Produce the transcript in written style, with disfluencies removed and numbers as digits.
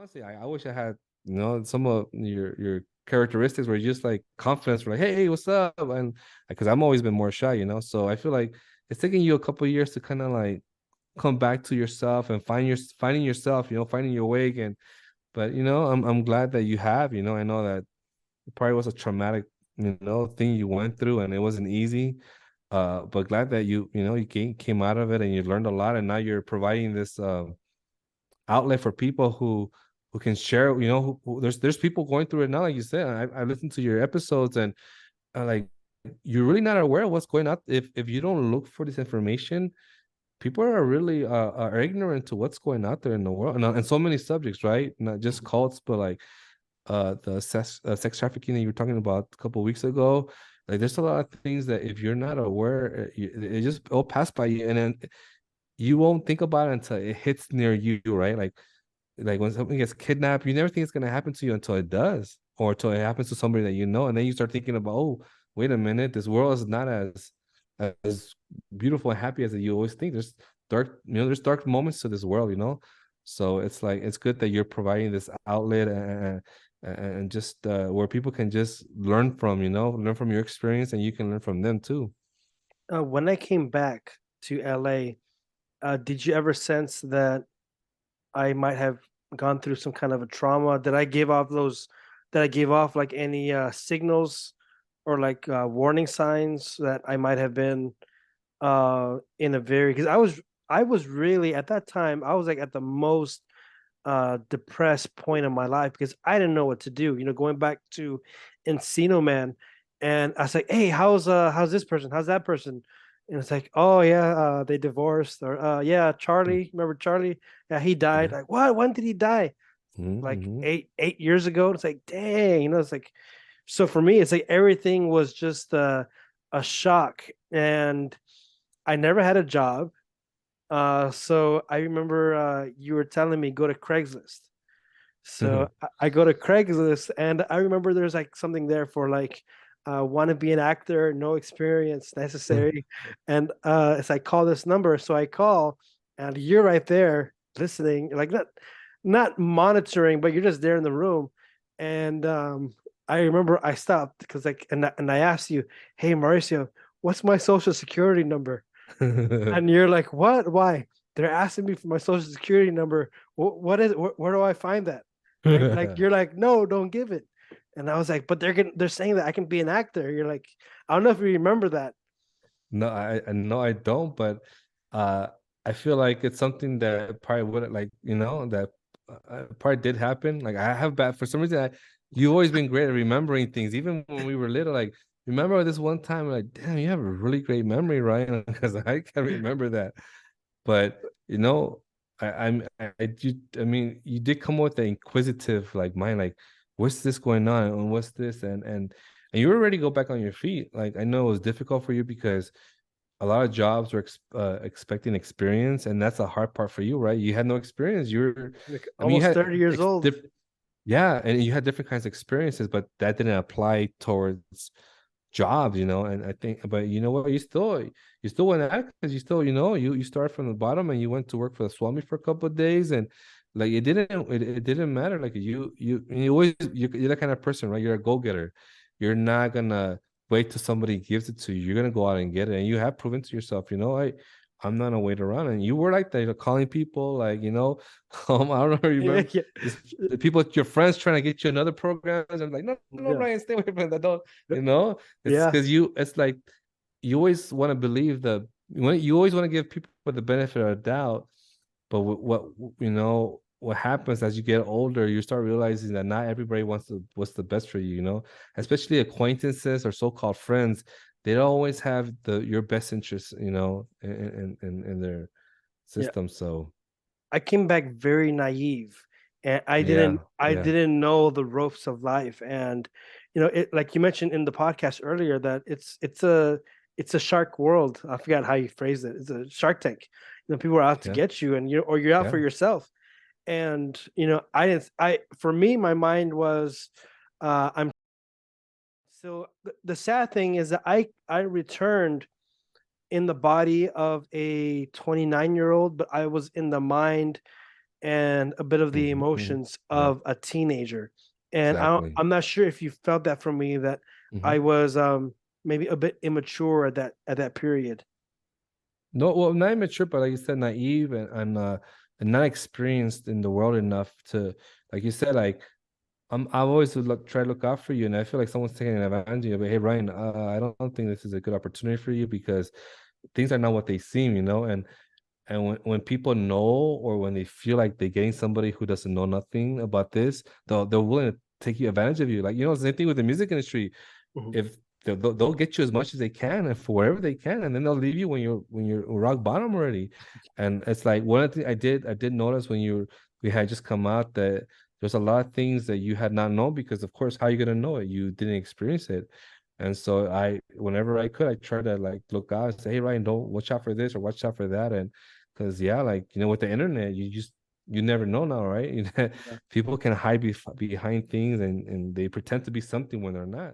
Honestly, I wish I had, some of your characteristics where you just like confidence, were like, hey, what's up? And because I'm always been more shy, so I feel like it's taking you a couple of years to kind of like come back to yourself and finding yourself, finding your way again. But I'm glad that you have. I know that it probably was a traumatic, thing you went through, and it wasn't easy. But glad that you came out of it and you learned a lot, and now you're providing this outlet for people who can share. There's people going through it now, like you said. I listened to your episodes, and like you're really not aware of what's going on. If you don't look for this information, people are really are ignorant to what's going out there in the world, and so many subjects, right? Not just cults, but like the sex trafficking that you were talking about a couple of weeks ago. Like there's a lot of things that if you're not aware, it just it'll pass by you, and then you won't think about it until it hits near you, right? Like when something gets kidnapped, you never think it's gonna happen to you until it does, or until it happens to somebody that and then you start thinking about, oh, wait a minute, this world is not as beautiful and happy as you always think. There's dark moments to this world. So it's like it's good that you're providing this outlet and just where people can just learn from your experience, and you can learn from them too. When I came back to LA, did you ever sense that I might have gone through some kind of a trauma? Did I give off like any signals or like warning signs that I might have been in a very, because I was really at that time, I was like at the most depressed point of my life because I didn't know what to do. Going back to Encino Man, and I was like, "Hey, how's this person? How's that person?" And it's like, "Oh yeah, they divorced." Or yeah, Charlie, remember Charlie? Yeah, he died. Yeah. Like, what? When did he die? Like Mm-hmm. eight years ago. It's like, dang, it's like, so for me, it's like everything was just a shock, and I never had a job. So I remember you were telling me go to Craigslist. So I go to Craigslist, and I remember there's like something there for like want to be an actor, no experience necessary. And as I call this number, so I call, and you're right there listening, like not monitoring, but you're just there in the room. And I remember I stopped because like, and I asked you, "Hey Mauricio, what's my social security number?" And you're like, "What? Why?" They're asking me for my social security number. What is? Where do I find that? Right? Like you're like, "No, don't give it." And I was like, "But they're saying that I can be an actor." You're like, "I don't know if you remember that." No, I don't, but uh I feel like it's something that probably wouldn't, like, that probably did happen. Like I have bad for some reason. You've always been great at remembering things, even when we were little. Like, remember this one time, like, damn, you have a really great memory, right? Because I can't remember that. But I mean, you did come with the inquisitive like mind, like, what's this going on, and what's this, and you already go back on your feet. Like, I know it was difficult for you because a lot of jobs were expecting experience, and that's a hard part for you, right? You had no experience. Like I mean, you almost had 30 years old. yeah, and you had different kinds of experiences, but that didn't apply towards jobs, and I think, but you know what, you still went at it because you started from the bottom, and you went to work for the Swami for a couple of days, and like it didn't matter. Like you always you're that kind of person, right? You're a go-getter. You're not gonna wait till somebody gives it to you. You're gonna go out and get it, and you have proven to yourself, I'm not gonna wait around. And you were like that, calling people, like, I don't know if you Yeah, remember this, the people, your friends trying to get you another programs. I'm like, no, no, yeah, Brian, stay away from that. Don't, you know, it's yeah. because it's like you always want to believe you always want to give people the benefit of the doubt. But what happens as you get older, you start realizing that not everybody what's the best for you, especially acquaintances or so-called friends. They don't always have your best interests, in their Yeah. system. So I came back very naive, and I didn't yeah, I yeah, didn't know the ropes of life. And it, like you mentioned in the podcast earlier, that it's a shark world. I forgot how you phrased it. It's a Shark Tank. People are out to yeah, get you, and or you're out for yeah. yourself. And I didn't. I for me, my mind was, I'm. So the sad thing is that I returned in the body of a 29-year-old, but I was in the mind and a bit of the Hmm. emotions Yeah, of a teenager. And exactly. I'm not sure if you felt that from me, that Hmm. I was maybe a bit immature at that period. No, well, not immature, but like you said, naive and not experienced in the world enough to, like you said, like I've always would look try to look out for you, and I feel like someone's taking advantage of you. But hey, Ryan, I don't think this is a good opportunity for you because things are not what they seem, you know. And when people know or when they feel like they're getting somebody who doesn't know nothing about this, they're willing to take you advantage of you. Like, you know, same thing with the music industry. Mhm. If they'll get you as much as they can and for wherever they can, and then they'll leave you when you're rock bottom already. And it's like one of the things I did notice when we had just come out that there's a lot of things that you had not known because of course how you gonna know it? You didn't experience it. And so whenever I could, I try to like look out and say, hey Ryan, don't watch out for this or watch out for that. And because yeah, like you know, with the internet, you never know now, right? Yeah. People can hide behind things and they pretend to be something when they're not.